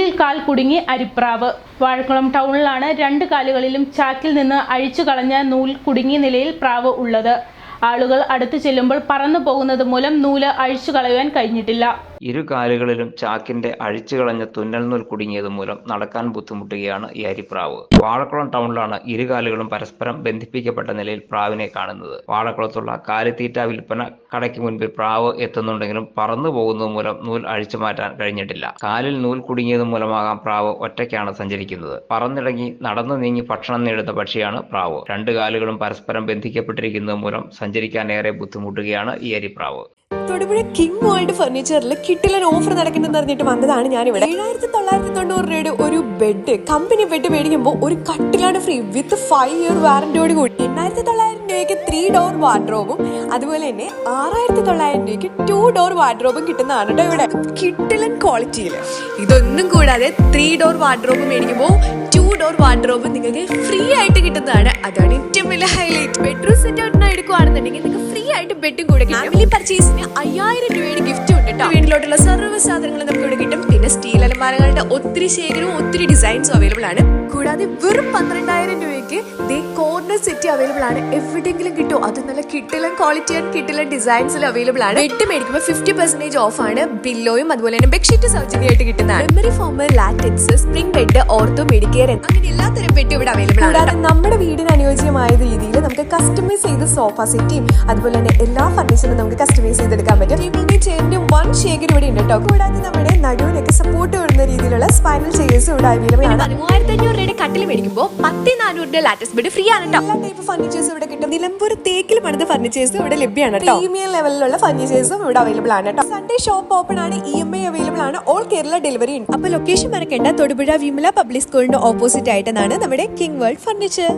ചാക്കിൽ കാൽ കുടുങ്ങി അരിപ്രാവ്. വാഴക്കുളം ടൗണിലാണ് 2 കാലുകളിലും ചാക്കിൽ നിന്ന് അഴിച്ചു കളഞ്ഞ നൂൽ കുടുങ്ങിയ നിലയിൽ പ്രാവ് ഉള്ളത്. ആളുകൾ അടുത്തു ചെല്ലുമ്പോൾ പറന്നു പോകുന്നത് മൂലം നൂല് അഴിച്ചു കളയാൻ കഴിഞ്ഞിട്ടില്ല. ഇരു കാലുകളിലും ചാക്കിന്റെ അഴിച്ചുകളഞ്ഞ തുന്നൽ നൂൽ കുടുങ്ങിയത് മൂലം നടക്കാൻ ബുദ്ധിമുട്ടുകയാണ് ഈ അരിപ്രാവ്. വാഴക്കുളം ടൗണിലാണ് ഇരു കാലുകളും പരസ്പരം ബന്ധിപ്പിക്കപ്പെട്ട നിലയിൽ പ്രാവിനെ കാണുന്നത്. വാഴക്കുളത്തുള്ള കാലിത്തീറ്റ വിൽപ്പന കടയ്ക്ക് മുൻപിൽ പ്രാവ് എത്തുന്നുണ്ടെങ്കിലും പറന്നു പോകുന്നത് മൂലം നൂൽ അഴിച്ചു മാറ്റാൻ കഴിഞ്ഞിട്ടില്ല. കാലിൽ നൂൽ കുടുങ്ങിയത് മൂലമാകാം പ്രാവ് ഒറ്റയ്ക്കാണ് സഞ്ചരിക്കുന്നത്. പറന്നിറങ്ങി നടന്നു നീങ്ങി ഭക്ഷണം നേടുന്ന പക്ഷിയാണ് പ്രാവ്. 2 കാലുകളും പരസ്പരം ബന്ധിക്കപ്പെട്ടിരിക്കുന്നത് മൂലം സഞ്ചരിക്കാൻ ഏറെ ബുദ്ധിമുട്ടുകയാണ് ഈ അരിപ്രാവ്. തൊടുപുഴ കിങ് വേൾഡ് ഫർണിച്ചറിൽ കിട്ടിലൊരു ഓഫർ നടക്കുന്നെന്ന് അറിഞ്ഞിട്ട് വന്നതാണ് ഞാനിവിടെ. 7,990 രൂപയുടെ ഒരു ബെഡ്, കമ്പനി ബെഡ് മേടിക്കുമ്പോൾ ഒരു കട്ടിലാണ് ഫ്രീ വിത്ത് 5 ഇയർ വാറന്റിയോട് കൂടി. 8,900 രൂപയ്ക്ക് 3 ഡോർ വാർഡ്രോബും അതുപോലെ തന്നെ 6,900 രൂപയ്ക്ക് 2 ഡോർ വാർഡ്രോബും കിട്ടുന്നതാണ് കേട്ടോ ഇവിടെ. കിട്ടിലൻ ക്വാളിറ്റിയിൽ ഇതൊന്നും കൂടാതെ 3 ഡോർ വാർഡ്രോബ് മേടിക്കുമ്പോൾ 2 ഡോർ വാർഡ്രോബ് നിങ്ങൾക്ക് ഫ്രീ ആയിട്ട് കിട്ടുന്നതാണ്. അതാണ് ഏറ്റവും വലിയ ഹൈലൈറ്റ്. ബെഡ്റൂം സെറ്റ് ഔട്ടിനായി എടുക്കുകയാണെന്നുണ്ടെങ്കിൽ നിങ്ങൾക്ക് ഫ്രീ ആയിട്ട് ബെഡും കൂടെ കിട്ടും. ഫാമിലി പർച്ചേസിന് 5,000 രൂപയുടെ ഗിഫ്റ്റ് ഉണ്ട് കേട്ടോ. വീട്ടിലോട്ടുള്ള സർവ്വ സാധനങ്ങൾ നമുക്ക് ഇവിടെ കിട്ടും. പിന്നെ സ്റ്റീൽ അലമാരകളുടെ ഒത്തിരി ശേഖരവും ഒത്തിരി ഡിസൈൻസും അവൈലബിൾ ആണ്. കൂടാതെ വെറും 12,000 രൂപയ്ക്ക് കോർണർ സെറ്റ് അവൈലബിൾ ആണ്. എവിടെയെങ്കിലും കിട്ടും. അത് നല്ല കിട്ടിലൻ ക്വാളിറ്റി ആൻഡ് കിട്ടിലൻ ഡിസൈൻസിൽ അവൈലബിൾ ആണ്. ബെഡ് മേടിക്കുമ്പോൾ 50% ഓഫ് ആണ്. പില്ലോയും അതുപോലെ തന്നെ ബെഡ്ഷീറ്റ് സൗജന്യമായിട്ട് കിട്ടുന്നതാണ്. Memory form, latex, spring bed, ortho, Medicare അങ്ങനെ എല്ലാത്തരം ബെഡ് ഇവിടെ അവൈലബിൾ ആണ്. കൂടാതെ നമ്മുടെ വീടിന് അനുയോജ്യമായ രീതിയിൽ നമുക്ക് കസ്റ്റമൈസ് ചെയ്ത് സോഫ സെറ്റും അതുപോലെ തന്നെ എല്ലാ ഫർണിച്ചറും നമുക്ക് കസ്റ്റമൈസ് ചെയ്തെടുക്കാൻ പറ്റും. ടേബിളിന്റെ ചെയറിന്റെ 1 ശേഖരം ഇവിടെ ഉണ്ട് കേട്ടോ. കൂടാതെ നമ്മുടെ നടുവിനൊക്കെ സപ്പോർട്ട് വരുന്ന രീതിയിലുള്ള സ്പൈനൽ ചെയേഴ്സും ഇവിടെ അവൈലബിൾ ആണ്. 3,500 രൂപയുടെ കട്ടിൽ മേടിക്കുമ്പോൾ 10,400 ലാറ്റക്സ് ബെഡ് ഫ്രീ ആണ് കേട്ടോ. എല്ലാ ടൈപ്പ് ഫർണിച്ചേഴ്സും ഇവിടെ കിട്ടും. നിലമ്പൂർ തേക്കിൽ പണിത ഫർണിച്ചേഴ്സും ഇവിടെ ലഭ്യമാണ് കേട്ടോ. പ്രീമിയം ലെവലിലുള്ള ഫർണിച്ചേഴ്സും ഇവിടെ അവൈലബിൾ ആണ് കേട്ടോ. സൺഡേ ഷോപ്പ് ഓപ്പൺ ആണ്. EMI അവൈലബിൾ ആണ്. ഓൾ കേരള ഡെലിവറി ഉണ്ട്. അപ്പൊ ലൊക്കേഷൻ മറക്കേണ്ട. തൊടുപുഴ വിമല പബ്ലിക് സ്കൂളിന്റെ ഓപ്പോസിറ്റ് ആയിട്ടാണ് നമ്മുടെ കിങ് വേൾഡ് ഫർണിച്ചർ.